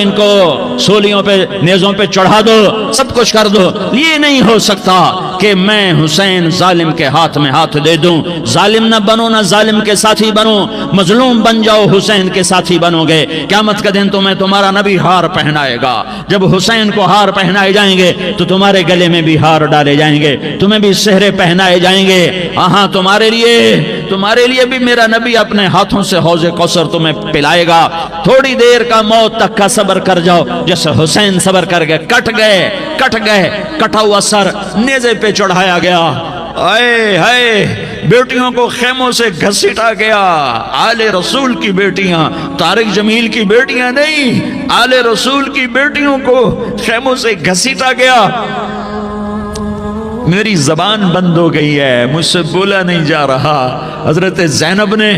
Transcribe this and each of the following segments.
ان کو سولیوں پہ نیزوں پہ چڑھا دو, سب کچھ کر دو. یہ نہیں ہو سکتا کہ میں حسین ظالم کے ہاتھ میں ہاتھ دے دوں. ظالم نہ بنو, نہ ظالم کے ساتھی بنو, مظلوم بن جاؤ, حسین کے ساتھی بنو گے. قیامت کا دن تمہیں تمہارا نبی ہار پہنائے گا. جب حسین کو ہار پہنائے جائیں گے تو تمہارے گلے میں بھی ہار ڈالے جائیں گے, تمہیں بھی سہرے پہنائے جائیں گے. ہاں تمہارے لیے بھی میرا نبی اپنے ہاتھوں سے حوض کوثر تمہیں پلائے گا. تھوڑی دیر کا موت تک کا صبر کر جاؤ, جیسے حسین صبر کر گئے. کٹ گئے, کٹا ہوا سر نیزے پہ چڑھایا گیا. اے ہائے, بیٹیوں کو خیموں سے گھسیٹا گیا. آل رسول کی بیٹیاں, طارق جمیل کی بیٹیاں نہیں, آل رسول کی بیٹیوں کو خیموں سے گھسیٹا گیا. میری زبان بند ہو گئی ہے, مجھ سے بولا نہیں جا رہا. حضرت زینب نے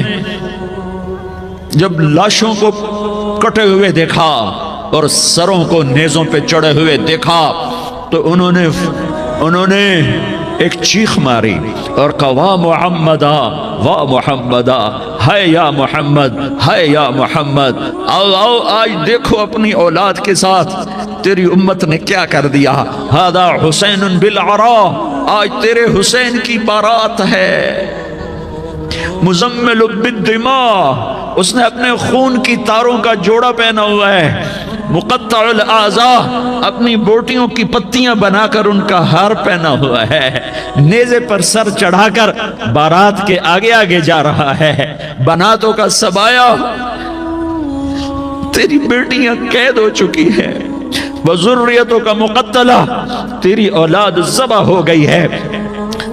جب لاشوں کو کٹے ہوئے دیکھا اور سروں کو نیزوں پہ چڑھے ہوئے دیکھا تو انہوں نے ایک چیخ ماری اور کہا واہ محمدا, واہ محمدا, ہے یا محمد, ہے یا محمد. آؤ آج دیکھو اپنی اولاد کے ساتھ تیری امت نے کیا کر دیا. ہذا حسین بالعراء, آج تیرے حسین کی بارات ہے. مزمل بالدماء, اس نے اپنے خون کی تاروں کا جوڑا پہنا ہوا ہے. مقطع الاعضاء, اپنی بوٹیوں کی پتیاں بنا کر ان کا ہار پہنا ہوا ہے. نیزے پر سر چڑھا کر بارات کے آگے آگے جا رہا ہے. بناتوں کا سبایا, تیری بیٹیاں قید ہو چکی ہیں. وذریتوں کا مقتلہ, تیری اولاد ذبح ہو گئی ہے.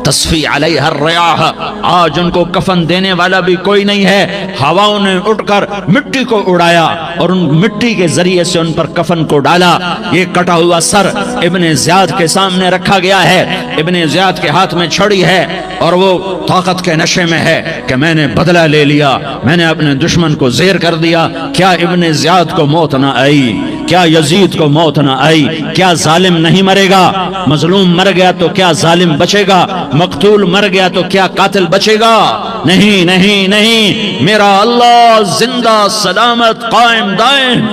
تصفی علیہ الریاح, آج ان کو کفن دینے والا بھی کوئی نہیں ہے. ہواؤں نے اٹھ کر مٹی کو اڑایا اور ان مٹی کے ذریعے سے ان پر کفن کو ڈالا. یہ کٹا ہوا سر ابن زیاد کے سامنے رکھا گیا ہے. ابن زیاد کے ہاتھ میں چھڑی ہے اور وہ طاقت کے نشے میں ہے کہ میں نے بدلہ لے لیا, میں نے اپنے دشمن کو زیر کر دیا. کیا ابن زیاد کو موت نہ آئی؟ کیا یزید کو موت نہ آئی؟ کیا ظالم نہیں مرے گا؟ مظلوم مر گیا تو کیا ظالم بچے گا؟ مقتول مر گیا تو کیا قاتل بچے گا؟ نہیں نہیں نہیں, میرا اللہ زندہ سلامت قائم دائم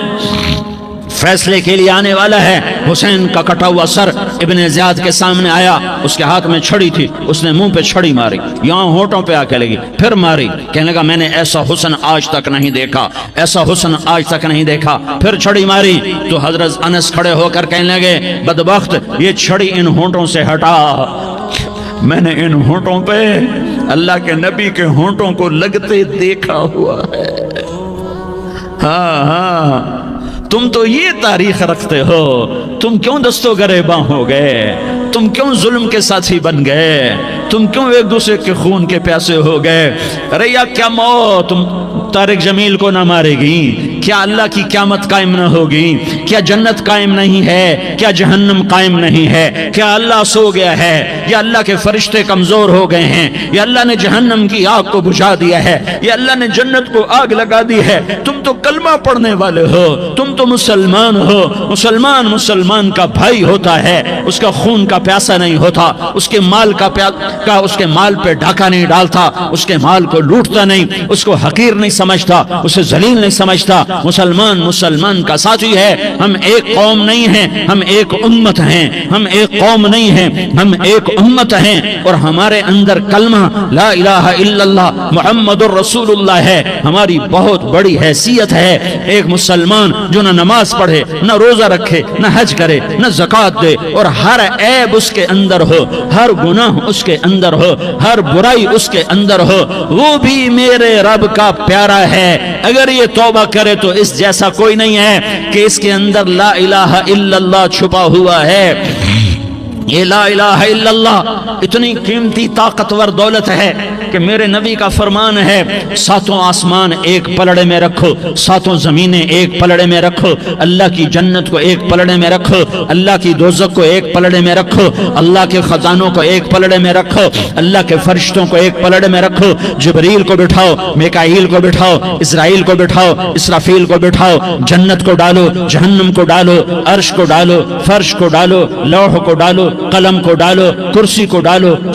فیصلے کے لیے آنے والا ہے. حسین کا کٹا ہوا سر ابن زیاد کے سامنے آیا, اس کے ہاتھ میں چھڑی تھی, اس نے منہ پہ چھڑی ماری, یہاں ہونٹوں پہ آ کے لگی, پھر ماری. کہنے لگا میں نے ایسا حسن آج تک نہیں دیکھا, ایسا حسن آج تک نہیں دیکھا. پھر چھڑی ماری تو حضرت انس کھڑے ہو کر کہنے لگے بدبخت, یہ چھڑی ان ہونٹوں سے ہٹا. میں نے ان ہونٹوں پہ اللہ کے نبی کے ہونٹوں کو لگتے دیکھا ہوا ہے. ہاں, تم تو یہ تاریخ رکھتے ہو, تم کیوں دستوں گریباں ہو گئے؟ تم کیوں ظلم کے ساتھی بن گئے؟ تم کیوں ایک دوسرے کے خون کے پیاسے ہو گئے؟ ارے یا کیا موت تم طارق جمیل کو نہ مارے گی؟ کیا اللہ کی قیامت قائم نہ ہوگی؟ کیا جنت قائم نہیں ہے؟ کیا جہنم قائم نہیں ہے؟ کیا اللہ سو گیا ہے؟ یا اللہ کے فرشتے کمزور ہو گئے ہیں؟ یا اللہ نے جہنم کی آگ کو بجھا دیا ہے؟ یا اللہ نے جنت کو آگ لگا دی ہے؟ تم تو کلمہ پڑھنے والے ہو, تم تو مسلمان ہو. مسلمان کا بھائی ہوتا ہے, اس کا خون کا پیاسا نہیں ہوتا, اس کے مال اس کے مال پہ ڈھاکہ نہیں ڈالتا, اس کے مال کو لوٹتا نہیں, اس کو حقیر نہیں سمجھتا, اسے ذلیل نہیں سمجھتا. مسلمان کا ساتھی ہے. ہم ایک قوم نہیں ہیں, ہم ایک امت ہیں. ہم ایک قوم نہیں ہیں, ہم ایک امت ہیں. اور ہمارے اندر کلمہ لا الہ الا اللہ محمد الرسول اللہ ہے. ہماری بہت بڑی حیثیت ہے. ایک مسلمان جو نہ نماز پڑھے, نہ روزہ رکھے, نہ حج کرے, نہ زکوٰۃ دے, اور ہر عیب اس کے اندر ہو, ہر گناہ اس کے اندر ہو, ہر برائی اس کے اندر ہو, وہ بھی میرے رب کا پیارا ہے. اگر یہ توبہ کرے تو اس جیسا کوئی نہیں ہے کہ اس کے اندر لا الہ الا اللہ چھپا ہوا ہے. یہ لا الہ الا اللہ اتنی قیمتی طاقتور دولت ہے کہ میرے نبی کا فرمان ہے, ساتوں آسمان ایک پلڑے میں رکھو, ساتوں زمینیں ایک پلڑے میں رکھو, اللہ کی جنت کو ایک پلڑے میں رکھو, اللہ کی دوزخ کو ایک پلڑے میں رکھو, اللہ کے خزانوں کو ایک پلڑے میں رکھو, اللہ کے فرشتوں کو ایک پلڑے میں رکھو. جبریل کو بٹھاؤ, میکائیل کو بٹھاؤ, اسرائیل کو بٹھاؤ, اسرافیل کو بٹھاؤ. جنت کو ڈالو, جہنم کو ڈالو, عرش کو ڈالو, فرش کو ڈالو, لوح کو ڈالو, قلم کو ڈالو, کرسی کو ڈالو,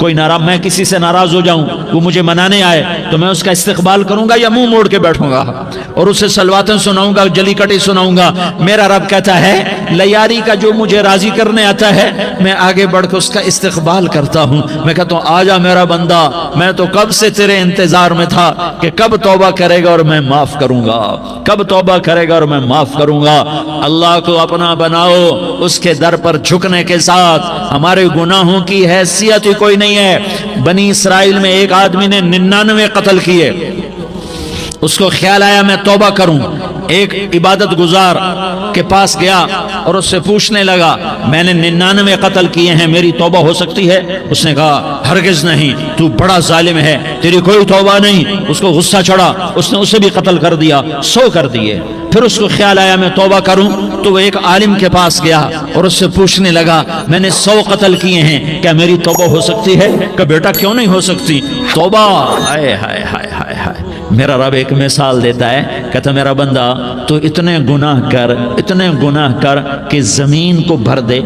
کوئی ناراض، میں کسی سے ناراض ہو جاؤں، وہ مجھے منانے آئے تو میں اس کا استقبال کروں گا یا منہ موڑ کے بیٹھوں گا اور اسے سلواتیں سناؤں گا، جلی کٹی سناؤں گا؟ میرا رب کہتا ہے لیاری کا جو مجھے راضی کرنے آتا ہے میں آگے بڑھ کے اس کا استقبال کرتا ہوں، میں کہتا ہوں آجا میرا بندہ، میں تو کب سے تیرے انتظار میں تھا کہ کب توبہ کرے گا اور میں معاف کروں گا، کب توبہ کرے گا اور میں معاف کروں گا۔ اللہ کو اپنا بناؤ، اس کے در پر جھکنے کے ساتھ ہمارے گناہوں کی حیثیت ہی کوئی نہیں ہے۔ بنی اسرائیل میں ایک آدمی نے 99 قتل کیے، اس کو خیال آیا میں توبہ کروں، ایک عبادت گزار کے پاس گیا اور اس سے پوچھنے لگا میں نے 99 قتل کیے ہیں، میری توبہ ہو سکتی ہے؟ اس نے کہا ہرگز نہیں، تو بڑا ظالم ہے، تیری کوئی توبہ نہیں۔ اس کو غصہ چڑھا، اس نے اسے بھی قتل کر دیا، 100 کر دیے۔ پھر اس کو خیال آیا میں توبہ کروں تو وہ ایک عالم کے پاس گیا اور اس سے پوچھنے لگا میں نے 100 قتل کیے ہیں، کیا میری توبہ ہو سکتی ہے؟ کہ بیٹا کیوں نہیں ہو سکتی توبہ؟ ہائے ہائے ہائے ہائے ہائے۔ میرا رب ایک مثال دیتا ہے، کہتا میرا بندہ تو اتنے گناہ کر کہ زمین کو بھر دے،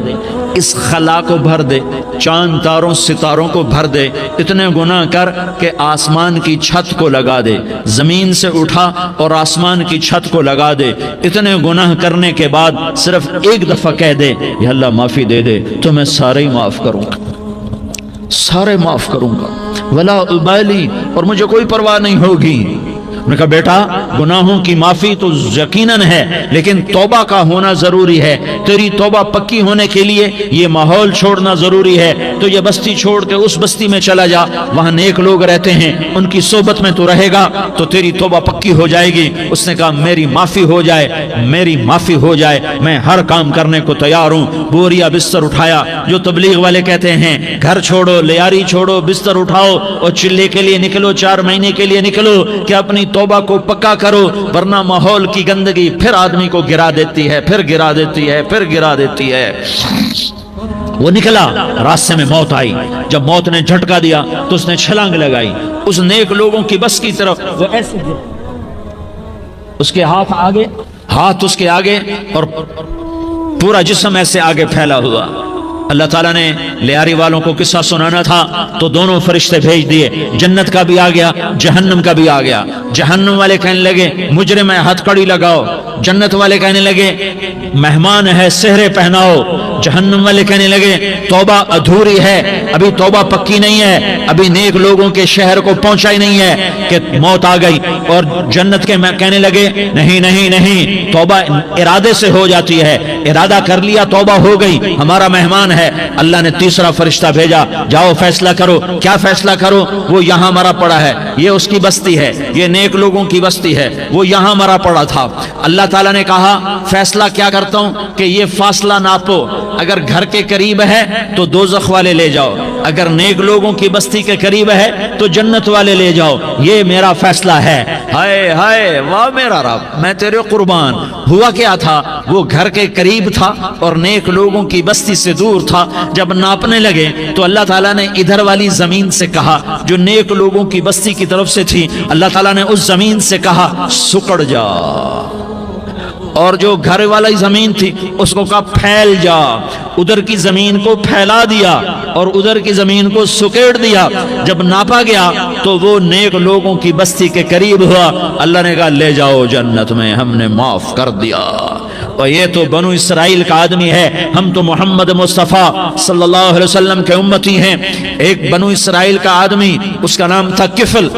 اس خلا کو بھر دے، چاند تاروں ستاروں کو بھر دے، اتنے گناہ کر کہ آسمان کی چھت کو لگا دے، زمین سے اٹھا اور آسمان کی چھت کو لگا دے، اتنے گناہ کرنے کے بعد صرف ایک دفعہ کہہ دے یا اللہ معافی دے دے تو میں سارے ہی معاف کروں گا، سارے معاف کروں گا، ولا ابالی، اور مجھے کوئی پرواہ نہیں ہوگی۔ انہوں نے کہا بیٹا گناہوں کی معافی تو یقیناً ہے لیکن توبہ کا ہونا ضروری ہے، تیری توبہ پکی ہونے کے لیے یہ ماحول چھوڑنا ضروری ہے، تو یہ بستی چھوڑ کے اس بستی میں چلا جا، وہاں نیک لوگ رہتے ہیں، ان کی صحبت میں تو رہے گا تو تیری توبہ پکی ہو جائے گی۔ اس نے کہا میری معافی ہو جائے، میری معافی ہو جائے، میں ہر کام کرنے کو تیار ہوں۔ بوریا بستر اٹھایا، جو تبلیغ والے کہتے ہیں گھر چھوڑو، لیاری چھوڑو، بستر اٹھاؤ اور چلے کے لیے نکلو، 4 مہینے کے لیے نکلو کہ اپنی توبہ کو پکا کرو، ورنہ ماحول کی گندگی پھر آدمی کو گرا دیتی ہے، پھر گرا دیتی ہے، پھر گرا دیتی ہے۔ وہ نکلا، راستے میں موت آئی، جب موت نے جھٹکا دیا تو اس نے چھلانگ لگائی اس نیک لوگوں کی بس کی طرف، وہ ایسے اس کے ہاتھ اس کے آگے اور پورا جسم ایسے آگے پھیلا ہوا۔ اللہ تعالیٰ نے لیاری والوں کو قصہ سنانا تھا تو دونوں فرشتے بھیج دیے، جنت کا بھی آ گیا، جہنم کا بھی آ گیا۔ جہنم والے کہنے لگے مجرم ہے ہتھ کڑی لگاؤ، جنت والے کہنے لگے مہمان ہے سہرے پہناؤ، جہنم والے کہنے لگے توبہ ادھوری ہے، ابھی توبہ پکی نہیں ہے، ابھی نیک لوگوں کے شہر کو پہنچا ہی نہیں ہے کہ موت آ گئی۔ اور جنت کے کہنے لگے نہیں نہیں نہیں، توبہ ارادے سے ہو جاتی ہے، ارادہ کر لیا توبہ ہو گئی، ہمارا مہمان ہے۔ اللہ نے تیسرا فرشتہ بھیجا، جاؤ فیصلہ کرو، کیا فیصلہ کرو؟ وہ یہاں مرا پڑا ہے، یہ اس کی بستی ہے، یہ نیک لوگوں کی بستی ہے، وہ یہاں مرا پڑا تھا۔ اللہ تعالیٰ نے کہا فیصلہ کیا کرتا ہوں کہ یہ فاصلہ ناپو، اگر گھر کے قریب ہے تو دوزخ والے لے جاؤ، اگر نیک لوگوں کی بستی کے قریب ہے تو جنت والے لے جاؤ، یہ میرا فیصلہ ہے۔ ہائے ہائے واہ میرا رب، میں تیرے قربان۔ ہوا کیا تھا؟ وہ گھر کے قریب تھا اور نیک لوگوں کی بستی سے دور تھا۔ جب ناپنے لگے تو اللہ تعالیٰ نے ادھر والی زمین سے کہا جو نیک لوگوں کی بستی کی طرف سے تھی، اللہ تعالیٰ نے اس زمین سے کہا سکڑ جا، اور جو گھر والی زمین تھی اس کو کہا پھیل جا، ادھر کی زمین کو پھیلا دیا اور ادھر کی زمین کو سکیڑ دیا۔ جب ناپا گیا تو وہ نیک لوگوں کی بستی کے قریب ہوا، اللہ نے کہا لے جاؤ جنت میں، ہم نے معاف کر دیا۔ اور یہ تو بنو اسرائیل کا آدمی ہے، ہم تو محمد مصطفیٰ صلی اللہ علیہ وسلم کے امتی ہیں۔ ایک بنو اسرائیل کا آدمی، اس کا نام تھا کفل،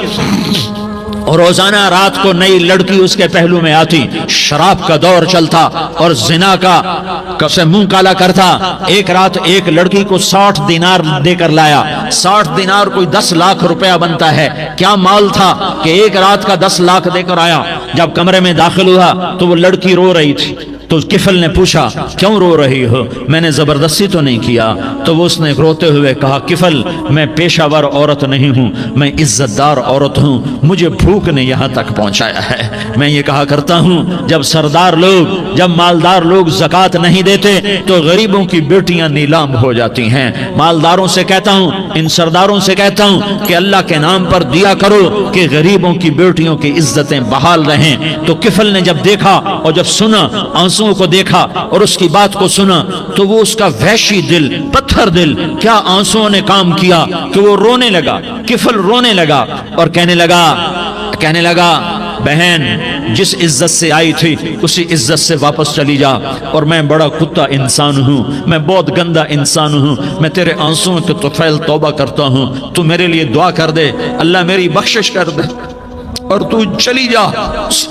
اور روزانہ رات کو نئی لڑکی اس کے پہلو میں آتی، شراب کا دور چلتا اور زنا کا سے منہ کالا کرتا۔ ایک رات ایک لڑکی کو 60 دینار دے کر لایا، 60 دینار کوئی 10 لاکھ روپیہ بنتا ہے۔ کیا مال تھا کہ ایک رات کا 10 لاکھ دے کر آیا۔ جب کمرے میں داخل ہوا تو وہ لڑکی رو رہی تھی، تو کفل نے پوچھا کیوں رو رہی ہو؟ میں نے زبردستی تو نہیں کیا۔ تو وہ اس نے روتے ہوئے کہا کفل میں پیشہ ور عورت نہیں ہوں، میں عزت دار عورت ہوں، مجھے بھوک نے یہاں تک پہنچایا ہے۔ میں یہ کہا کرتا ہوں جب سردار لوگ، جب مالدار لوگ زکوٰۃ نہیں دیتے تو غریبوں کی بیٹیاں نیلام ہو جاتی ہیں۔ مالداروں سے کہتا ہوں، ان سرداروں سے کہتا ہوں کہ اللہ کے نام پر دیا کرو کہ غریبوں کی بیٹیوں کی عزتیں بحال رہیں۔ تو کفل نے جب دیکھا اور جب سنا، آنسوؤں کو دیکھا اور اس کی بات کو سنا تو وہ اس کا وحشی دل، پتھر دل، کیا آنسوؤں نے کام کیا کہ وہ رونے لگا، کفل رونے لگا اور کہنے لگا بہن جس عزت سے آئی تھی اسی عزت سے واپس چلی جا، اور میں بڑا کتا انسان ہوں، میں بہت گندا انسان ہوں، میں تیرے آنسوؤں کے طفیل توبہ کرتا ہوں، تو میرے لیے دعا کر دے، اللہ میری بخشش کر دے اور تو چلی جا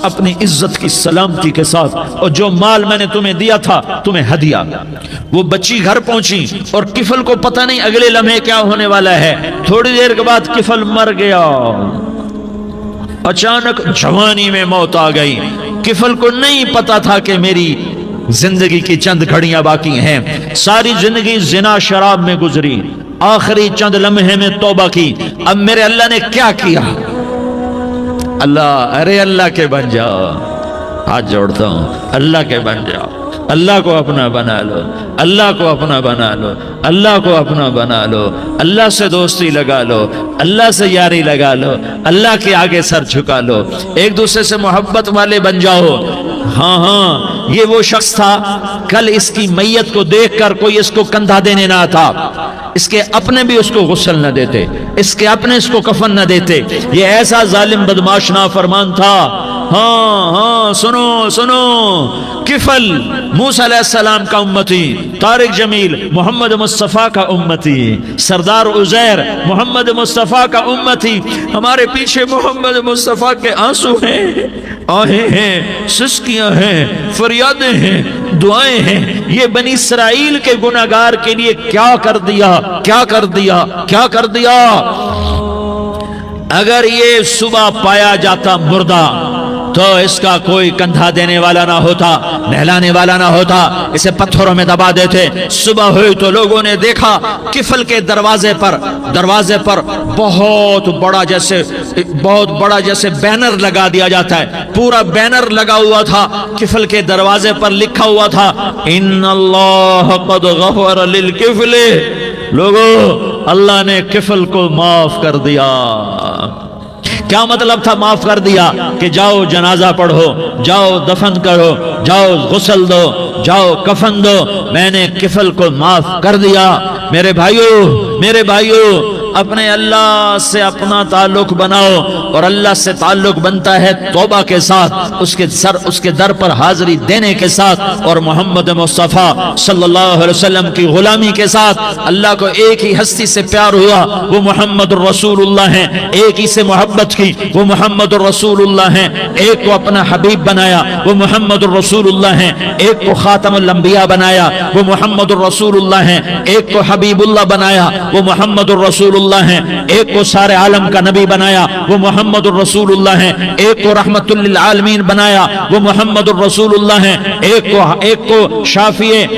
اپنی عزت کی سلامتی کے ساتھ، اور جو مال میں نے تمہیں دیا تھا تمہیں ہدیہ۔ وہ بچی گھر پہنچی اور کفل کو پتہ نہیں اگلے لمحے کیا ہونے والا ہے، تھوڑی دیر کے بعد کفل مر گیا، اچانک جوانی میں موت آ گئی۔ کفل کو نہیں پتا تھا کہ میری زندگی کی چند گھڑیاں باقی ہیں، ساری زندگی زنا شراب میں گزری، آخری چند لمحے میں توبہ کی، اب میرے اللہ نے کیا کیا؟ اللہ کے بن جاؤ، ہاتھ جوڑتا ہوں، اللہ کے بن جاؤ، اللہ کو اپنا بنا لو، اللہ کو اپنا بنا لو، اللہ کو اپنا بنا لو، اللہ سے دوستی لگا لو، اللہ سے یاری لگا لو، اللہ کے آگے سر جھکا لو، ایک دوسرے سے محبت والے بن جاؤ۔ ہاں یہ وہ شخص تھا، کل اس کی میت کو دیکھ کر کوئی اس کو کندھا دینے نہ تھا، اس کے اپنے بھی اس کو غسل نہ دیتے، اس کے اپنے اس کو کفن نہ دیتے، یہ ایسا ظالم بدماش نافرمان تھا۔ ہاں سنو، کفل موسیٰ علیہ السلام کا امتی، طارق جمیل محمد مصطفیٰ کا امتی، سردار عزیر محمد مصطفیٰ کا امتی، ہمارے پیچھے محمد مصطفیٰ کے آنسو ہیں، آہیں ہیں، سسکیاں ہیں، فریادیں ہیں، دعائیں ہیں، یہ بنی اسرائیل کے گناہگار کے لیے کیا کر دیا۔ اگر یہ صبح پایا جاتا مردہ تو اس کا کوئی کندھا دینے والا نہ ہوتا، نہلانے والا نہ ہوتا، اسے پتھروں میں دبا دیتے۔ صبح ہوئی تو لوگوں نے دیکھا کفل کے دروازے پر بہت بڑا جیسے بینر لگا دیا جاتا ہے، پورا بینر لگا ہوا تھا، کفل کے دروازے پر لکھا ہوا تھا ان اللہ قد غفر للکفل، لوگو اللہ نے کفل کو معاف کر دیا۔ کیا مطلب تھا معاف کر دیا؟ کہ جاؤ جنازہ پڑھو، جاؤ دفن کرو، جاؤ غسل دو، جاؤ کفن دو، میں نے کفل کو معاف کر دیا۔ میرے بھائیو اپنے اللہ سے اپنا تعلق بناؤ، اور اللہ سے تعلق بنتا ہے توبہ کے ساتھ، اس کے در پر حاضری دینے کے ساتھ، اور محمد مصطفیٰ صلی اللہ علیہ وسلم کی غلامی کے ساتھ۔ اللہ کو ایک ہی ہستی سے پیار ہوا، وہ محمد الرسول اللہ ہیں، ایک ہی سے محبت کی، وہ محمد الرسول اللہ ہیں، ایک کو اپنا حبیب بنایا، وہ محمد الرسول اللہ ہیں، ایک کو خاتم الانبیاء بنایا، وہ محمد الرسول اللہ ہیں، ایک کو حبیب اللہ بنایا، وہ محمد الرسول اللہ ہیں، ایک کو سارے عالم کا نبی بنایا، وہ محمد الرسول اللہ ہیں، ایک کو رحمت للعالمین بنایا، وہ محمد الرسول اللہ ہیں، ایک کو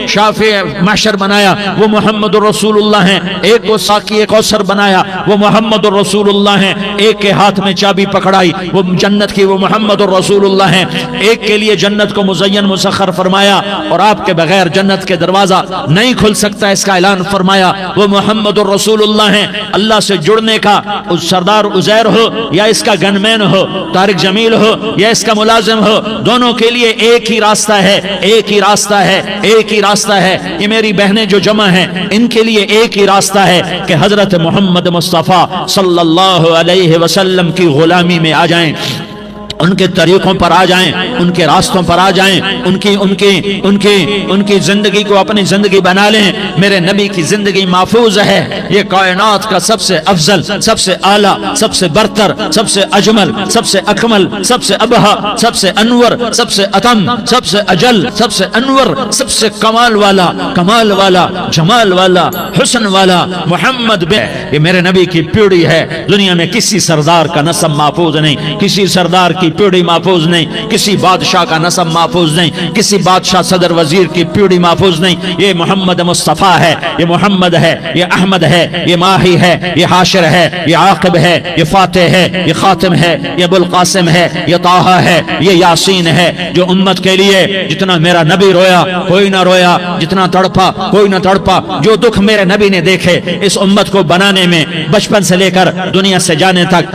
شافع محشر بنایا، وہ محمد الرسول اللہ ہیں، ایک کو ساقی کوثر بنایا، وہ محمد الرسول اللہ ہیں، ایک کے ہاتھ میں چابی پکڑائی وہ جنت کی، وہ محمد الرسول اللہ ہیں، ایک کے لیے جنت کو مزین مسخر فرمایا اور آپ کے بغیر جنت کے دروازہ نہیں کھل سکتا اس کا اعلان فرمایا، وہ محمد الرسول اللہ ہیں۔ اللہ سے جڑنے کا سردار عزیر ہو یا اس کا گنمین ہو، طارق جمیل ہو یا اس کا ملازم ہو، دونوں کے لیے ایک ہی راستہ ہے۔ یہ میری بہنیں جو جمع ہیں ان کے لیے ایک ہی راستہ ہے کہ حضرت محمد مصطفیٰ صلی اللہ علیہ وسلم کی غلامی میں آ جائیں، ان کے طریقوں پر آ جائیں، ان کے راستوں پر آ جائیں، ان کی زندگی کو اپنی زندگی بنا لیں۔ میرے نبی کی زندگی محفوظ ہے، یہ کائنات کا سب سے افضل، سب سے اعلیٰ، سب سے برتر، سب سے اجمل، سب سے اکمل، سب سے ابہا، سب سے انور، سب سے اتم، سب سے اجل، سب سے انور، سب سے کمال والا، جمال والا، حسن والا محمد یہ میرے نبی کی پیڑھی ہے۔ دنیا میں کسی سردار کا نسب محفوظ نہیں، کسی سردار کی پیڑھی محفوظ نہیں، کسی بادشاہ کا نسب محفوظ نہیں، کسی بادشاہ صدر وزیر کی پیڑھی محفوظ نہیں۔ یہ محمد مصطفیٰ ہے، یہ محمد ہے، یہ احمد ہے، یہ ماہی ہے، یہ حاشر ہے، یہ عاقب ہے، یہ فاتح ہے، یہ خاتم ہے، یہ ابو القاسم ہے، یہ طٰہٰ ہے، یہ یاسین ہے۔ جو امت کے لیے جتنا میرا نبی رویا کوئی نہ رویا، جتنا تڑپا کوئی نہ تڑپا، جو دکھ میرے نبی نے دیکھے اس امت کو بنانے میں، بچپن سے لے کر دنیا سے جانے تک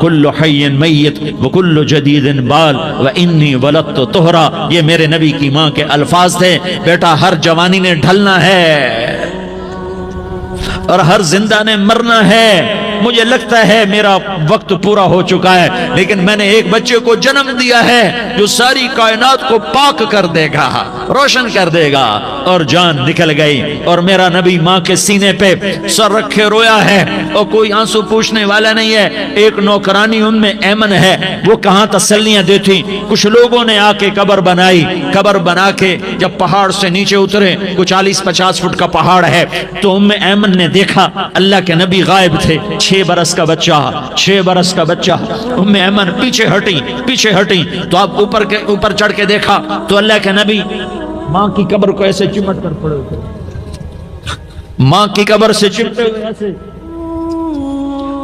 کل حی میت وکل جدید بال وانی ولدت طہرا، یہ میرے نبی کی ماں کے الفاظ تھے۔ بیٹا ہر جوانی نے ڈھلنا ہے اور ہر زندہ نے مرنا ہے۔ مجھے لگتا ہے میرا وقت پورا ہو چکا ہے، لیکن میں نے ایک بچے کو جنم دیا ہے جو ساری کائنات کو پاک کر دے گا، روشن کر دے گا۔ اور جان نکل گئی اور میرا نبی ماں کے سینے پہ سر رکھے رویا ہے اور کوئی آنسو پوچھنے والا نہیں ہے۔ ایک نوکرانی ان میں ایمن ہے، وہ کہاں تسلیاں دیتی۔ کچھ لوگوں نے آ کے قبر بنائی، قبر بنا کے جب پہاڑ سے نیچے اترے، کچھ 40-50 فٹ کا پہاڑ ہے، تو ایمن نے دیکھا اللہ کے نبی غائب تھے۔ 6 برس کا بچہ ایمن پیچھے ہٹی تو آپ اوپر چڑھ کے دیکھا تو اللہ کے نبی ماں کی قبر کو ایسے چمٹ کر پڑے ہوئے، ماں کی قبر سے چمٹے ہوئے ایسے۔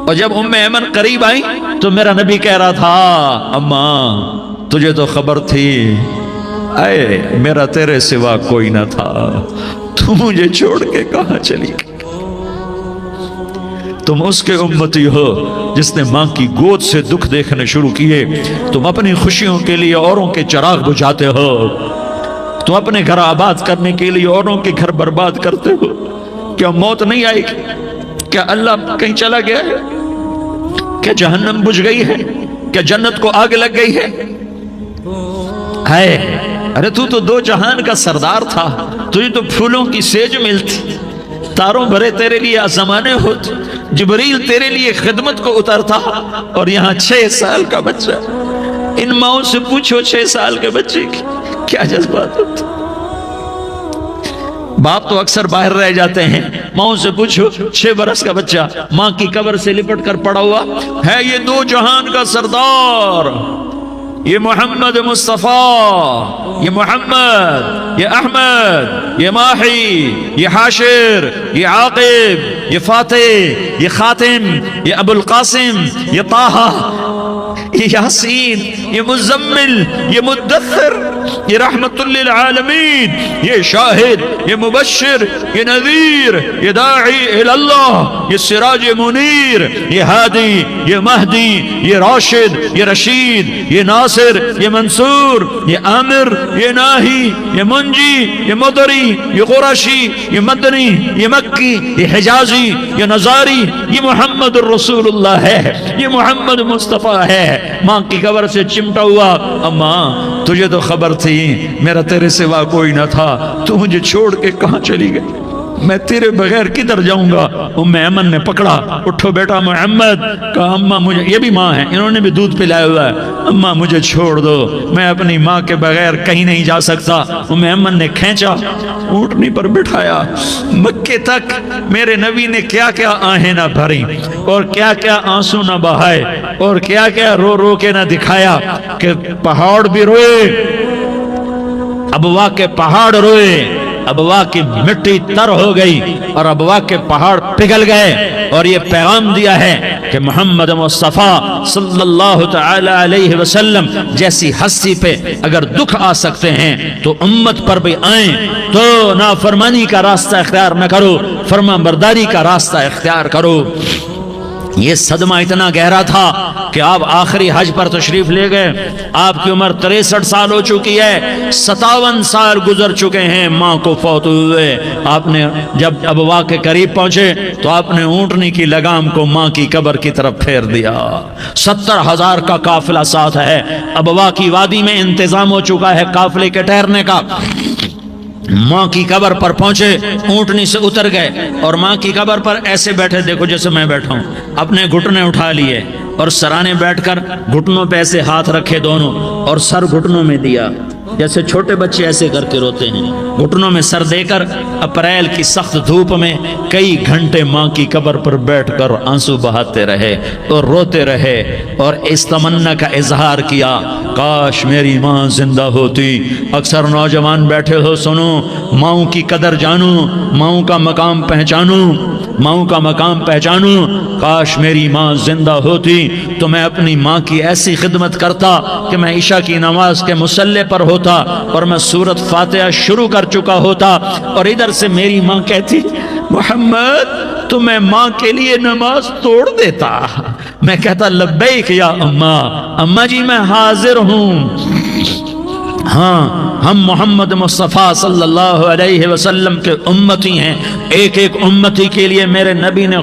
اور جب ایمن قریب آئی تو میرا نبی کہہ رہا تھا اماں تجھے تو خبر تھی، اے میرا تیرے سوا کوئی نہ تھا، تو مجھے چھوڑ کے کہاں چلی گئی؟ تم اس کے امتی ہو جس نے ماں کی گود سے دکھ دیکھنے شروع کیے۔ تم اپنی خوشیوں کے لیے اوروں کے چراغ بجھاتے ہو، تم اپنے گھر آباد کرنے کے لیے اوروں کے گھر برباد کرتے ہو۔ کیا موت نہیں آئے گی؟ کیا اللہ کہیں چلا گیا ہے؟ کیا جہنم بجھ گئی ہے؟ کیا جنت کو آگ لگ گئی ہے؟ ارے تو 2 جہان کا سردار تھا، تجھے تو پھولوں کی سیج ملتی، تاروں بھرے تیرے لیے زمانے ہوتے، جبریل تیرے لیے خدمت کو اترتا، اور یہاں 6 سال کا بچہ۔ ان ماؤں سے پوچھو 6 سال کے بچے کی کیا جذبات ہوتے۔ باپ تو اکثر باہر رہ جاتے ہیں، ماؤں سے پوچھو 6 برس کا بچہ ماں کی قبر سے لپٹ کر پڑا ہوا ہے۔ یہ 2 جہان کا سردار، یہ محمد مصطفیٰ، یہ محمد، یہ احمد، یہ ماہی، یہ حاشر، یہ عاقب، یہ فاتح، یہ خاتم، یہ ابو القاسم، یہ طہ، یہ یاسین، یہ مزمل، یہ مدثر، یہ رحمت للعالمین، یہ شاہد، یہ مبشر، یہ نذیر، یہ داعی اللہ، یہ سراج منیر، یہ ہادی، یہ مہدی، یہ راشد، یہ رشید، یہ ناصر، یہ منصور، یہ عامر، یہ ناہی، یہ منجی، یہ مدری، یہ قرشی، یہ مدنی، یہ مکی، یہ حجازی، یہ نظاری، یہ محمد الرسول اللہ ہے، یہ محمد مصطفیٰ ہے۔ ماں کی قبر سے چمٹا ہوا، اماں تجھے تو خبر تھی میرا تیرے سوا کوئی نہ تھا، تو مجھے چھوڑ کے کہاں چلی گئی؟ میں تیرے بغیر کدھر جاؤں گا؟ ایمن نے پکڑا، اٹھو بیٹا محمد، کہا اماں مجھے، یہ بھی ماں ہے، انہوں نے بھی دودھ پلایا ہوا ہے، اماں مجھے چھوڑ دو، میں اپنی ماں کے بغیر کہیں نہیں جا سکتا۔ ایمن نے کھینچا، اونٹنی پر بٹھایا، مکے تک میرے نبی نے کیا کیا آہیں نہ بھری اور کیا کیا آنسو نہ بہائے اور کیا کیا رو رو کے نہ دکھایا کہ پہاڑ بھی روئے، ابوا کے پہاڑ روئے، ابوا کی مٹی تر ہو گئی اور ابوا کے پہاڑ پگھل گئے، اور یہ پیغام دیا ہے کہ محمد مصطفیٰ صلی اللہ تعالی علیہ وسلم جیسی ہستی پہ اگر دکھ آ سکتے ہیں تو امت پر بھی آئیں، تو نافرمانی کا راستہ اختیار نہ کرو، فرما برداری کا راستہ اختیار کرو۔ یہ صدمہ اتنا گہرا تھا کہ آپ آخری حج پر تشریف لے گئے، آپ کی عمر 63 سال ہو چکی ہے، 57 سال گزر چکے ہیں ماں کو فوت ہوئے۔ آپ نے جب ابوا کے قریب پہنچے تو آپ نے اونٹنی کی لگام کو ماں کی قبر کی طرف پھیر دیا۔ 70,000 کا قافلہ ساتھ ہے، ابوا کی وادی میں انتظام ہو چکا ہے قافلے کے ٹھہرنے کا۔ ماں کی قبر پر پہنچے، اونٹنی سے اتر گئے اور ماں کی قبر پر ایسے بیٹھے، دیکھو جیسے میں بیٹھا ہوں، اپنے گھٹنے اٹھا لیے اور سرانے بیٹھ کر گھٹنوں پہ ایسے ہاتھ رکھے دونوں اور سر گھٹنوں میں دیا، جیسے چھوٹے بچے ایسے کر کے روتے ہیں، گھٹنوں میں سر دے کر اپریل کی سخت دھوپ میں کئی گھنٹے ماں کی قبر پر بیٹھ کر آنسو بہاتے رہے اور روتے رہے اور اس تمنا کا اظہار کیا، کاش میری ماں زندہ ہوتی۔ اکثر نوجوان بیٹھے ہو، سنو، ماؤں کی قدر جانو، ماؤں کا مقام پہچانو، ماؤں کا مقام پہچانو۔ کاش میری ماں زندہ ہوتی تو میں اپنی ماں کی ایسی خدمت کرتا کہ میں عشاء کی نماز کے مصلی پر ہوتا اور میں سورۃ فاتحہ شروع کر چکا ہوتا، اور ادھر سے میری ماں کہتی محمد تو میں ماں کے لیے نماز توڑ دیتا. میں کہتا لبیک یا اماں جی میں حاضر ہوں. ہاں ہم محمد مصطفیٰ صلی اللہ علیہ وسلم کے امتی ہیں. ایک ایک امتی کے لیے میرے نبی نے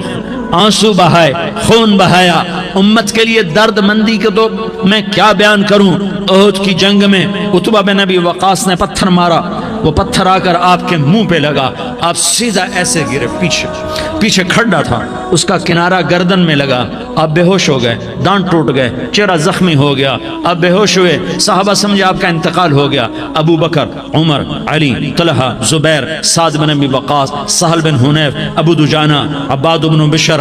آنسو بہائے، خون بہایا. امت کے لیے درد مندی کے تو میں کیا بیان کروں. احد کی جنگ میں عتبہ بن ابی وقاص نے پتھر مارا، وہ پتھر آ کر آپ کے منہ پہ لگا، آپ سیدھا ایسے گرے. پیچھے کھڈا تھا، اس کا کنارہ گردن میں لگا، آپ بے ہوش ہو گئے، دانت ٹوٹ گئے، چہرہ زخمی ہو گیا، آپ بے ہوش ہوئے. صحابہ سمجھے آپ کا انتقال ہو گیا. ابو بکر، عمر، علی، طلحہ، زبیر، سعد بن ابی وقاص، سہل بن حنیف، ابو دجانہ، عباد بن بشر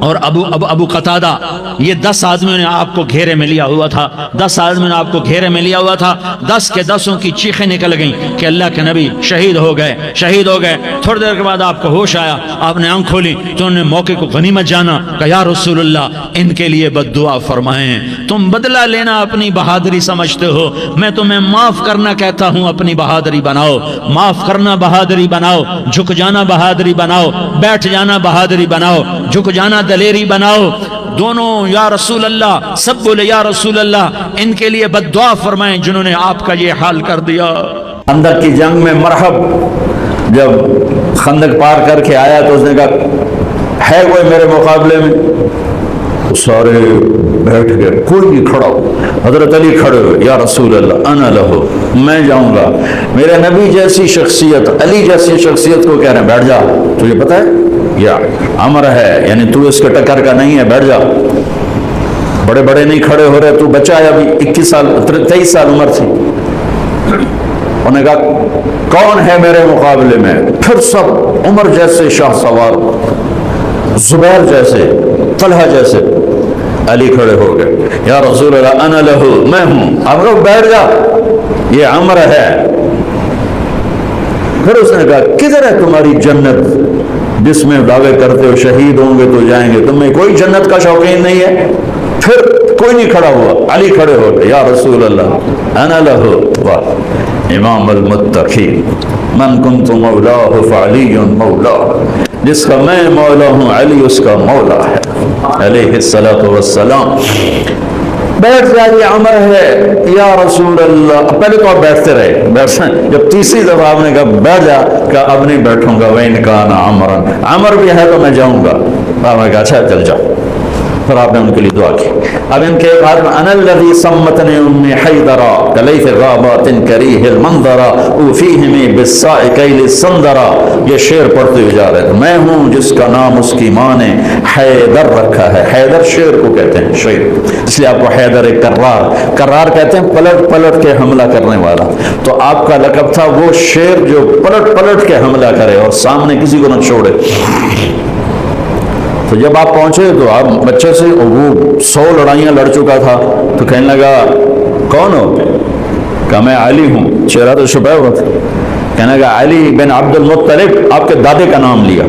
اور ابو قتادہ، یہ 10 آدمیوں نے آپ کو گھیرے میں لیا ہوا تھا. 10 آدمیوں نے آپ کو گھیرے میں لیا ہوا تھا. 10 کے 10 کی چیخیں نکل گئیں کہ اللہ کے نبی شہید ہو گئے، شہید ہو گئے. تھوڑی دیر کے بعد آپ کو ہوش آیا، آپ نے آنکھ کھولی تو انہوں نے موقع کو غنیمت جانا کہ یا رسول اللہ ان کے لیے بد دعا فرمائیں. تم بدلہ لینا اپنی بہادری سمجھتے ہو، میں تمہیں معاف کرنا کہتا ہوں اپنی بہادری بناؤ. معاف کرنا بہادری بناؤ، جھک جانا بہادری بناؤ، بیٹھ جانا بہادری بناؤ، جھک جانا دلیری بناؤ. دونوں یا رسول اللہ، سب بولے یا رسول اللہ ان کے لیے بد دعا فرمائیں جنہوں نے آپ کا یہ حال کر دیا. اندر کی جنگ میں مرحب جب خندق پار کر کے آیا تو اس نے کہا ہے کوئی میرے مقابلے میں؟ سارے بیٹھ گئے، کوئی نہیں کھڑا. حضرت علی کھڑے ہوئے، یا رسول اللہ انا لہو، میں جاؤں گا. میرے نبی جیسی شخصیت، علی جیسی شخصیت کو کہہ رہے ہیں بیٹھ جا، تجھے پتہ ہے یا امر ہے، یعنی تو اس کے ٹکر کا نہیں ہے، بیٹھ جا. بڑے بڑے نہیں کھڑے ہو رہے، تو بچہ ہے ابھی 21 سال 23 سال عمر تھی. انہوں نے کہا کون ہے میرے مقابلے میں؟ پھر سب عمر جیسے شاہ سوار، زبیر جیسے، طلحہ جیسے. علی کھڑے ہو گئے، یا رسول اللہ انا لہو، میں ہوں. اب لوگ بیٹھ جا، یہ امر ہے. پھر اس نے کہا کدھر ہے تمہاری جنت جس میں دعوے کرتے ہو شہید ہوں گے تو جائیں گے، تمہیں کوئی جنت کا شوقین نہیں ہے؟ پھر کوئی نہیں کھڑا ہوا. علی کھڑے ہو گئے، یا رسول اللہ انا لہو. واہ، امام المتقین، من کنت مولاہ فعلی مولا، جس کا میں مولا ہوں علی اس کا مولا ہے علیہ الصلوۃ والسلام. بیٹھ جائیے، امر ہے یا رسول اللہ. پہلے تو آپ بیٹھتے رہے، جب تیسری دفعہ آپ نے کہا بیٹھ جا، کہا اب نہیں بیٹھوں گا. وَإِنْ كَانَ عَمْرًا، عمر بھی ہے تو میں جاؤں گا. آپ نے کہا اچھا چل جاؤ. پھر آپ نے ان کے لیے دعا کی. اب ان کے بعد انا الذی سمتنی امی حیدرا کلیث غابات کریہ المنظرا اوفیہمی بالساء کیل السندرا. یہ شعر پڑھتے ہوئے جا رہے تھے. میں ہوں جس کا نام اس کی ماں نے حیدر رکھا ہے. حیدر شعر کو کہتے ہیں، شعر، اس لیے آپ کو حیدر کرار کہتے ہیں، پلٹ پلٹ کے حملہ کرنے والا. تو آپ کا لقب تھا وہ شعر جو پلٹ پلٹ کے حملہ کرے اور سامنے کسی کو نہ چھوڑے. تو جب آپ پہنچے تو آپ بچے سے، وہ 100 لڑائیاں لڑ چکا تھا، تو کہنے لگا کون ہو؟ کہا میں علی ہوں. چہرہ تو چھپا ہوا تھا. کہنے لگا علی بن عبد المطلب، آپ کے دادے کا نام لیا.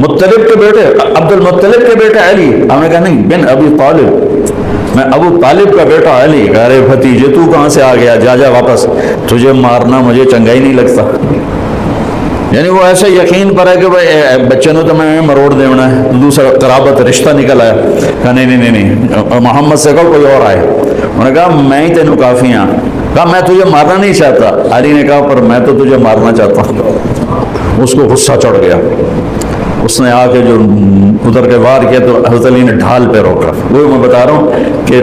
مطلب کے بیٹے، عبد المطلب کے بیٹے علی. آپ نے کہا نہیں، بن ابی طالب، میں ابو طالب کا بیٹا علی. ارے بھتیجے تو کہاں سے آ گیا، جا واپس، تجھے مارنا مجھے چنگا ہی نہیں لگتا. یعنی وہ ایسے یقین پر ہے کہ بھائی بچے نے تو میں مروڑ دینا ہے. دوسرا قرابت رشتہ نکل آیا. کہا نہیں، محمد سے کہو کوئی اور آئے. انہوں نے کہا میں ہی تینوں کافی ہاں. کہا میں تجھے مارنا نہیں چاہتا. علی نے کہا پر میں تو تجھے مارنا چاہتا ہوں. اس کو غصہ چڑھ گیا. اس نے آ کے جو ادھر کے وار کیا تو حضرت علی نے ڈھال پہ روکا. وہ میں بتا رہا ہوں کہ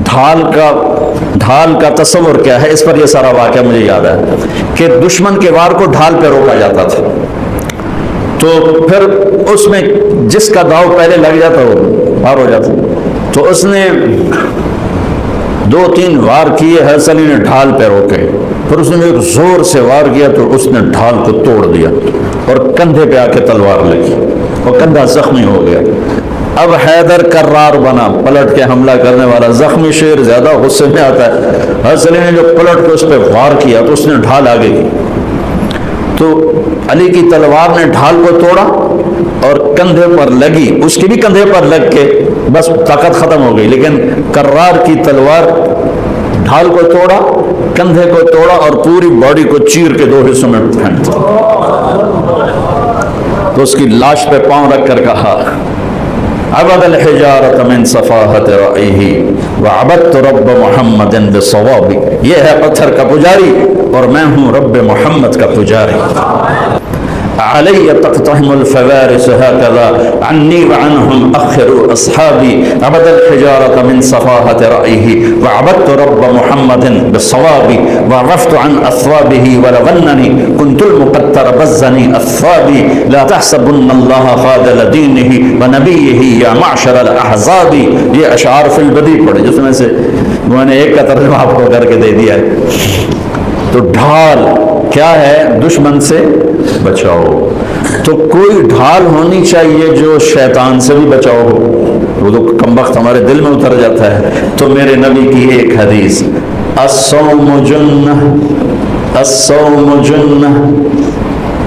ڈھال کا تصور کیا ہے. اس پر یہ سارا واقعہ مجھے یاد ہے کہ دشمن کے وار کو ڈھال پہ روکا جاتا تھا. تو پھر اس میں جس کا داؤ پہلے لگ جاتا وہ پار ہو جاتا. تو اس نے 2-3 وار کیے، حضرت علی نے ڈھال پہ روکے. پھر اس نے ایک زور سے وار کیا تو اس نے ڈھال کو توڑ دیا اور کندھے پہ آ کے تلوار لگی اور کندھا زخمی ہو گیا. اب حیدر کرار بنا، پلٹ کے حملہ کرنے والا. زخمی شیر زیادہ غصے میں آتا ہے. حضرت علی نے جو پلٹ کے اس پہ وار کیا تو اس نے ڈھال آگے کی. تو علی کی تلوار نے ڈھال کو توڑا اور کندھے پر لگی. اس کی بھی کندھے پر لگ کے بس طاقت ختم ہو گئی. لیکن کرار کی تلوار ڈھال کو توڑا، کندھے کو توڑا اور پوری باڈی کو چیر کے 2 حصوں میں پھینک دیا. تو اس کی لاش پہ پاؤں رکھ کر کہا عبد الحجارۃ من صفاحت رأیہ وعبدت رب محمد بصواب، یہ ہے پتھر کا پجاری اور میں ہوں رب محمد کا پجاری. علی تقتحم الفوارس هكذا عني وعنهم أخروا أصحابي عبد الحجارة من صفاحة رأيه وعبدت رب محمد بالصواب وعرفت عن أثوابه ولو أنني كنت المقتر بزني أثوابي لا تحسبن الله خاذل دينه ونبيه يا معشر الأحزاب. یہ اشعار فی البدیع پڑھے جس میں سے میں نے ایک کا ترجمہ آپ کو کر کے دے دیا ہے. تو ڈھال کیا ہے؟ دشمن سے بچاؤ. تو کوئی ڈھال ہونی چاہیے جو شیطان سے بھی بچاؤ ہو. وہ تو کم وقت ہمارے دل میں اتر جاتا ہے. تو میرے نبی کی ایک حدیث، الصوم جنہ الصوم جنہ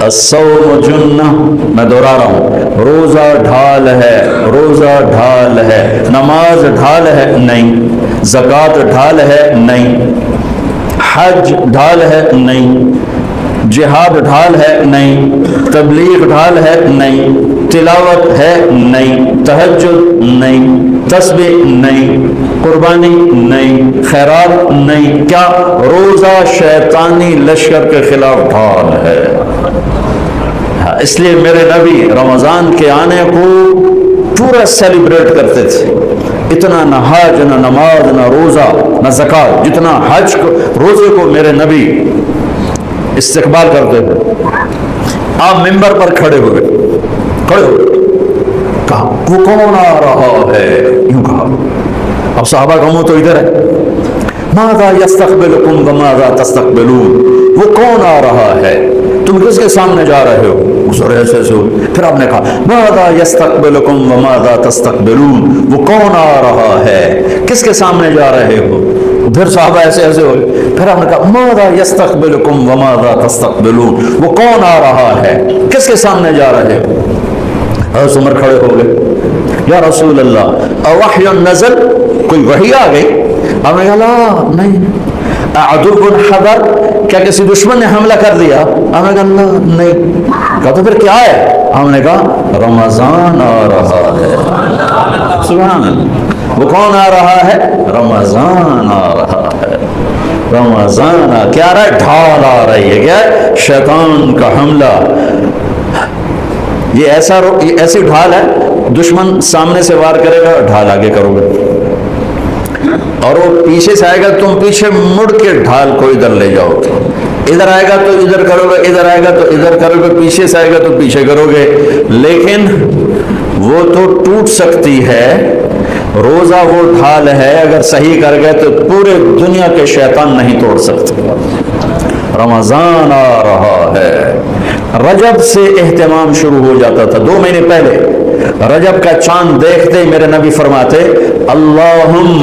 الصوم جنہ، میں دوہرا رہا ہوں، روزہ ڈھال ہے، روزہ ڈھال ہے. نماز ڈھال ہے؟ نہیں. زکوٰۃ ڈھال ہے؟ نہیں. حج ڈھال ہے؟ نہیں. جہاد ڈھال ہے؟ نہیں. تبلیغ ڈھال ہے؟ نہیں. تلاوت ہے؟ نہیں. تہجد نہیں. تسبیح نہیں. قربانی نہیں. خیرات نہیں. کیا؟ روزہ شیطانی لشکر کے خلاف ڈھال ہے. اس لیے میرے نبی رمضان کے آنے کو پورا سیلیبریٹ کرتے تھے. اتنا نہ حج نہ نماز نہ روزہ نہ زکوٰۃ جتنا حج کو روزے کو میرے نبی استقبال کرتے تھے. آپ ممبر پر کھڑے ہوئے کہا وہ کون آ رہا ہے؟ یوں کہا. اب صحابہ کا منہ تو ادھر ہے. ماذا یستقبلکم وماذا تستقبلون، وہ کون آ رہا ہے؟ تم کس کے سامنے جا رہے ہو؟ ایسے ایسے ہو. پھر آپ نے کہا ماذا یستقبلکم وماذا تستقبلون، وہ کون آ رہا ہے؟ کس کے سامنے جا رہے ہو؟ پھر صحابہ ایسے ایسے ہوئے. پھر آپ نے کہا ماذا یستقبلکم وماذا تستقبلون، وہ کون آ رہا ہے؟ کس کے سامنے جا رہے ہو؟ حضرت عمر کھڑے ہو گئے. یا رسول اللہ اوحی نزل، کوئی وحی آ گئی؟ ہم نے کہا نہیں. عدو حضر، کیا کسی دشمن نے حملہ کر دیا؟ ہم نے کہا نہیں. کہا تو پھر کیا ہے؟ ہم نے کہا رمضان آ رہا ہے. سبحان اللہ. وہ کون آ رہا ہے؟ رمضان آ رہا ہے. رمضان کیا آ رہا ہے؟ ڈھال آ رہی ہے. کیا ہے؟ شیطان کا حملہ. یہ ایسی ڈھال ہے، دشمن سامنے سے وار کرے گا، ڈھال آگے کرو گے، اور وہ پیچھے سے آئے گا، تم پیچھے مڑ کے ڈھال کو ادھر لے جاؤ گے. ادھر آئے گا تو ادھر کرو گے، ادھر آئے گا تو ادھر کرو گے، پیچھے سے آئے گا تو پیچھے کرو گے. لیکن وہ تو ٹوٹ سکتی ہے. روزہ وہ ڈھال ہے، اگر صحیح کر گئے تو پورے دنیا کے شیطان نہیں توڑ سکتے. رمضان آ رہا ہے. رجب سے اہتمام شروع ہو جاتا تھا. 2 مہینے پہلے رجب کا چاند دیکھتے میرے نبی فرماتے اللہم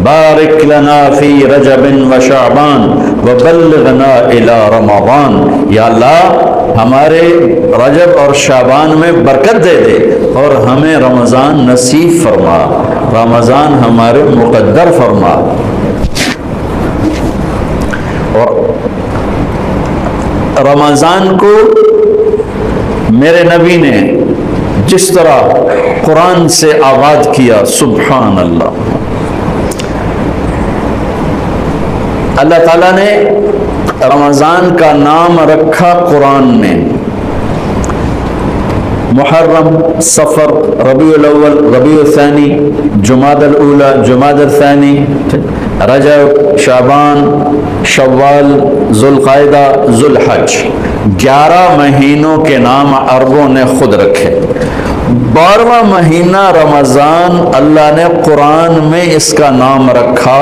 بارک لنا فی رجب و شعبان وبلغنا الی رمضان. یا اللہ ہمارے رجب اور شعبان میں برکت دے دے اور ہمیں رمضان نصیب فرما، رمضان ہمارے مقدر فرما. اور رمضان کو میرے نبی نے جس طرح قرآن سے آغاز کیا، سبحان اللہ. اللہ تعالیٰ نے رمضان کا نام رکھا قرآن میں. محرم، صفر، ربیع الاول، ربیع الثانی، جمادی الاولی، جمادی الثانی، رجب، شعبان، شوال، ذوالقعدہ، ذوالحج. 11 مہینوں کے نام عربوں نے خود رکھے. 12واں مہینہ رمضان اللہ نے قرآن میں اس کا نام رکھا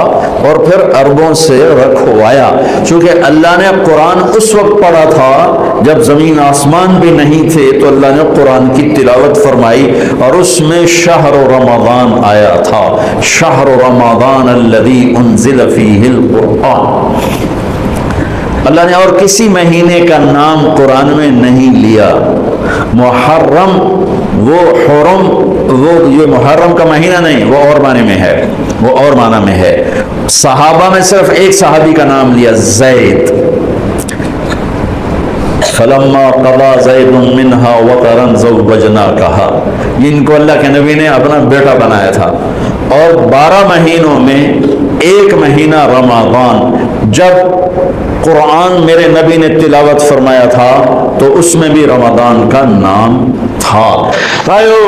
اور پھر عربوں سے رکھوایا. چونکہ اللہ نے قرآن اس وقت پڑھا تھا جب زمین آسمان بھی نہیں تھے، تو اللہ نے قرآن کی تلاوت فرمائی اور اس میں شہر رمضان آیا تھا. شہر رمضان الذی انزل فیہ القرآن. اللہ نے اور کسی مہینے کا نام قرآن میں نہیں لیا. محرم وہ حرم، وہ یہ محرم کا مہینہ نہیں، وہ اور معنی میں ہے، وہ اور معنی میں ہے. صحابہ میں صرف ایک صحابی کا نام لیا، زید. فلما قضا زید منها وطرا زوجناکہا، جن کو اللہ کے نبی نے اپنا بیٹا بنایا تھا، اور 12 مہینوں میں ایک مہینہ رمضان جب قرآن میرے نبی نے تلاوت فرمایا تھا تو اس میں بھی رمضان کا نام تھا۔ بھائیو،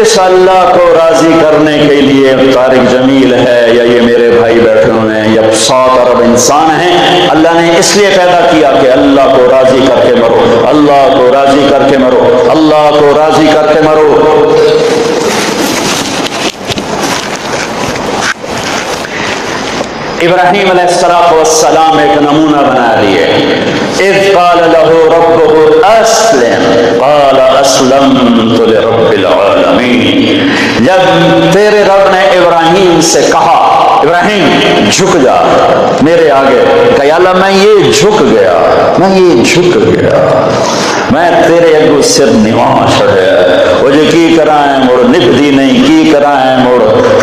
اس اللہ کو راضی کرنے کے لیے طارق جمیل ہے یا یہ میرے بھائی بیٹھے ہوئے ہیں یا 100 ارب انسان ہیں، اللہ نے اس لیے پیدا کیا کہ اللہ کو راضی کر کے مرو، اللہ کو راضی کر کے مرو، اللہ کو راضی کر کے مرو۔ ابراہیم علیہ السلام ایک نمونہ بنا لیے۔ اذ قال له ربه اسلم قال اسلمت لرب العالمین، جب تیرے رب نے ابراہیم سے کہا ابراہیم جھک جا میرے آگے، کہ یا اللہ میں یہ جھک گیا، میں یہ جھک گیا، میں تیرے اگو سر نواں چھڑیا، وہ جو کی کرائیں مڑ نبدی نہیں، کی کرائیں مڑ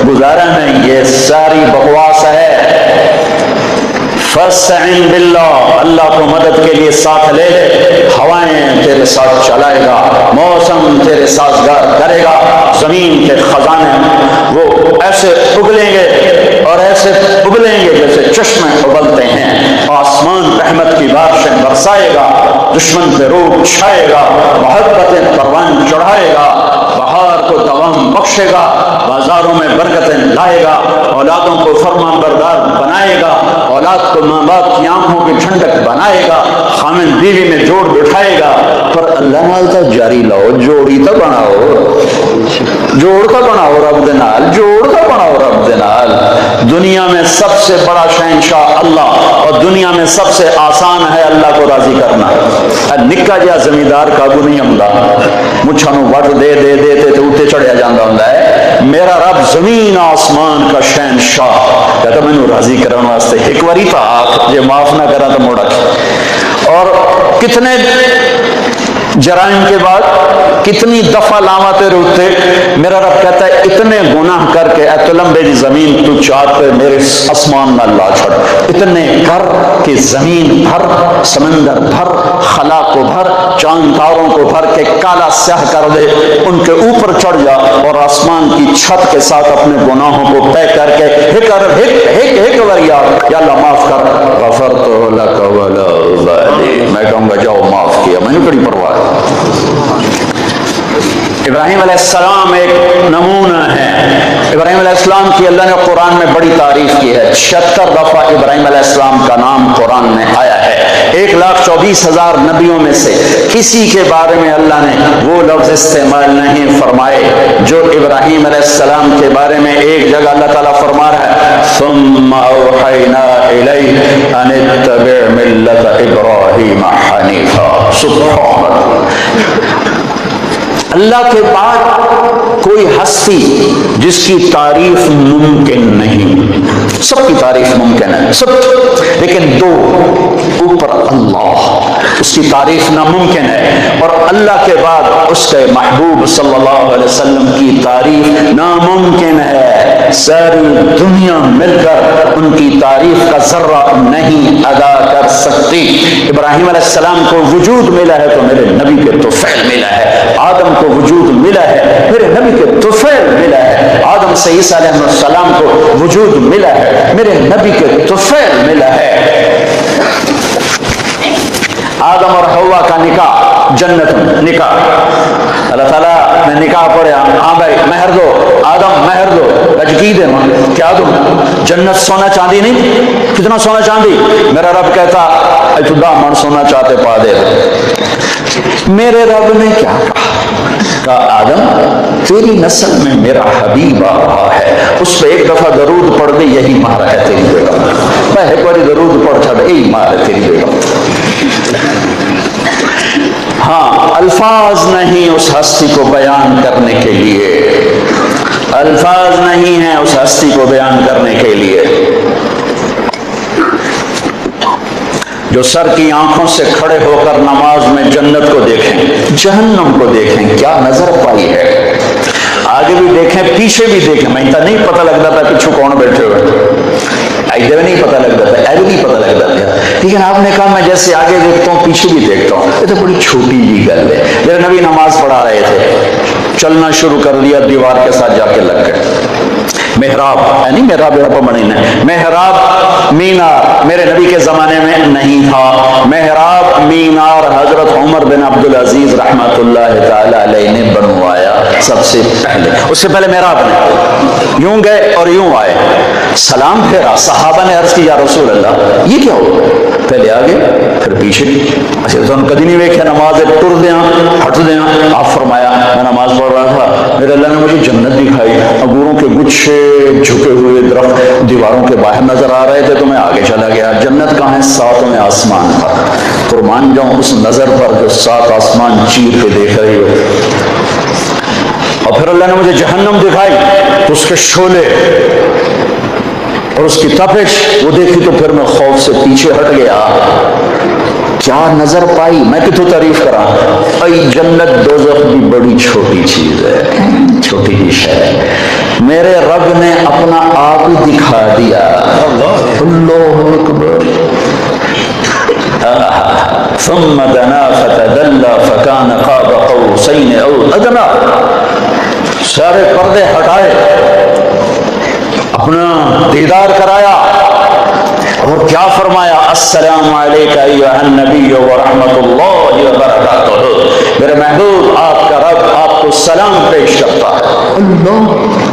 گزارا نہیں، یہ ساری بکواس ہے۔ فاستعن باللہ، اللہ کو مدد کے لیے ساتھ لے لے، ہوائیں تیرے ساتھ چلائے گا، موسم تیرے سازگار کرے گا، زمین کے خزانے وہ ایسے اگلیں گے اور ایسے اگلیں گے جیسے چشمے ابلتے ہیں، آسمان رحمت کی بارشیں برسائے گا، دشمن پہ روب چھائے گا، محبتیں پروان چڑھائے گا، بہار کو دوام بخشے گا، بازاروں میں برکتیں لائے گا، اولادوں کو فرمان بردار بنائے گا، اولاد کو ماں باپ کی آنکھوں کی ٹھنڈک بنائے گا، خامن بیوی میں جوڑ بٹھائے گا۔ پر اللہ نال تو جاری لاؤ، جوڑی تو بناؤ، جوڑ تو بناؤ رب دے نال، جوڑ تو بناؤ رب دے نال۔ دنیا میں سب سے بڑا شہنشاہ اللہ، اور دنیا میں سب سے آسان ہے اللہ کو راضی کرنا۔ نکا جہا زمیندار قابو نہیں ہوندا، مچھاں نوں وٹ دے دے دے تے اوتے چڑھیا جاندا ہوندا ہے۔ میرا رب زمین آسمان کا شہنشاہ کہتا مینوں راضی کرن واسطے ایک واری تو آکھ، جے معاف نہ کرا تو موڑ آکھ۔ اور کتنے جرائم کے بعد کتنی دفعہ لاوا تیرے اوتے میرا رب کہتا ہے اتنے گناہ کر کے اے تو لمبے دی زمین تو چاہت پہ میرے آسمان نہ لا چھڑ، اتنے کر کہ زمین بھر، سمندر بھر، خلا کو بھر، چاند تاروں کو بھر کے کالا سیاہ کر دے، ان کے اوپر چڑھ جا اور آسمان کی چھت کے ساتھ اپنے گناہوں کو طے کر کے ایک وریا یا اللہ معاف کر، غفرت لک ولا ابالی، میں کہوں گا جاؤ معاف کیا، میں نے کڑی پرواہ ہے۔ ابراہیم علیہ السلام ایک نمونہ ہے۔ ابراہیم علیہ السلام کی اللہ نے قرآن میں بڑی تعریف کی ہے، 76 دفعہ ابراہیم علیہ السلام کا نام قرآن میں آیا ہے۔ 1,24,000 نبیوں میں سے کسی کے بارے میں اللہ نے وہ لفظ استعمال نہیں فرمائے جو ابراہیم علیہ السلام کے بارے میں ایک جگہ اللہ تعالیٰ فرما رہا ہے ثم اوحینا الیک ان اتبع ملت ابراہیم حنیفا۔ سبحان اللہ، اللہ کے بعد کوئی ہستی جس کی تعریف ممکن نہیں، سب کی تعریف ممکن ہے سب، لیکن دو اوپر اللہ، اس کی تعریف ناممکن ہے، اور اللہ کے بعد اس کے محبوب صلی اللہ علیہ وسلم کی تعریف ناممکن ہے۔ ساری دنیا مل کر ان کی تعریف کا ذرہ نہیں ادا کر سکتی۔ ابراہیم علیہ السلام کو وجود ملا ہے تو میرے نبی کے طفیل ملا ہے، آدم کو وجود ملا ہے میرے نبی کے طفیل ملا ہے، آدم سے عیسیٰ علیہ السلام کو وجود ملا ہے میرے نبی کے طفیل ملا ہے۔ آدم اور حوا کا نکاح جنت میں نکاح، اللہ تعالیٰ نے نکاح پڑھا، ہاں بھائی مہر دو، آدم مہر دو، کی دے کیا دوں، جنت سونا چاندی نہیں، کتنا سونا چاندی، میرا رب کہتا اچھا من سونا چاہتے پا دے۔ میرے رب نے کیا کہا، آدم تیری نسل میں میرا حبیب آ رہا ہے، اس پہ ایک دفعہ درود پڑھ دے یہی مار ہے تیری بیگم، میں ایک بار درود پڑھ چھڑ یہی مار ہے تیری بیگم۔ ہاں الفاظ نہیں اس ہستی کو بیان کرنے کے لیے، الفاظ نہیں ہیں اس ہستی کو بیان کرنے کے لیے۔ جو سر کی آنکھوں سے کھڑے ہو کر نماز میں جنت کو دیکھیں، جہنم کو دیکھیں، کیا نظر پائی ہے، آگے بھی دیکھیں پیچھے بھی دیکھیں، میں تو نہیں پتہ لگتا تھا پیچھو کون بیٹھے ہوئے، ایدے نہیں پتہ لگتا تھا، ایدے نہیں پتہ لگتا تھا، لیکن آپ نے کہا میں جیسے آگے دیکھتا ہوں پیچھے بھی دیکھتا ہوں، یہ تو بڑی چھوٹی جی گل ہے۔ میرے نبی نماز پڑھا رہے تھے، چلنا شروع کر لیا، دیوار کے ساتھ جا کے لگ گئے۔ محراب ہے نہیں، محراب یہاں پر بنی نہیں، محراب مینار میرے نبی کے زمانے میں نہیں تھا۔ محراب مینار حضرت عمر بن عبدالعزیز رحمۃ اللہ تعالی علیہ نے بنوایا سب سے پہلے۔ اس سے پہلے محراب نے یوں گئے اور یوں آئے، سلام پھیرا، صحابہ نے عرض کی یا رسول اللہ یہ کیا ہو، پہلے آگے پھر پیچھے۔ اچھا تو ہم کدی نہیں ویکھے نماز ٹر دیاں ہٹ دیاں۔ آپ فرمایا میں نماز پڑھ رہا تھا، میرے اللہ نے مجھے جنت دکھائی، انگوروں کے گچھے جھکے ہوئے درخت دیواروں کے باہر نظر آ رہے تھے، تو میں آگے چلا گیا۔ جنت کہاں ہے؟ ساتوں میں آسمان پر۔ قربان جاؤں اس نظر پر جو 7 آسمان چیر کے دیکھ رہی ہو۔ اور پھر اللہ نے مجھے جہنم دکھائی تو اس کے شعلے اور اس کی تپش وہ دیکھی، تو پھر میں خوف سے پیچھے ہٹ گیا۔ کیا نظر پائی، میں کتوں تعریف کرا۔ اے جنت دوزخ بھی بڑی چھوٹی چیز ہے، چھوٹی جی شے ہے۔ میرے رب نے اپنا آپ ہی دکھا دیا۔ اللہ اکبر۔ ثم دنا فتدلى فكان قاب قوسين او ادنى۔ سارے پردے ہٹائے، اپنا دیدار کرایا، اور کیا فرمایا؟ السلام علیک ایھا النبی ورحمۃ اللہ وبرکاتہ۔ میرے محبوب آپ کا رب آپ کو سلام پیش کرتا ہے۔ اللہ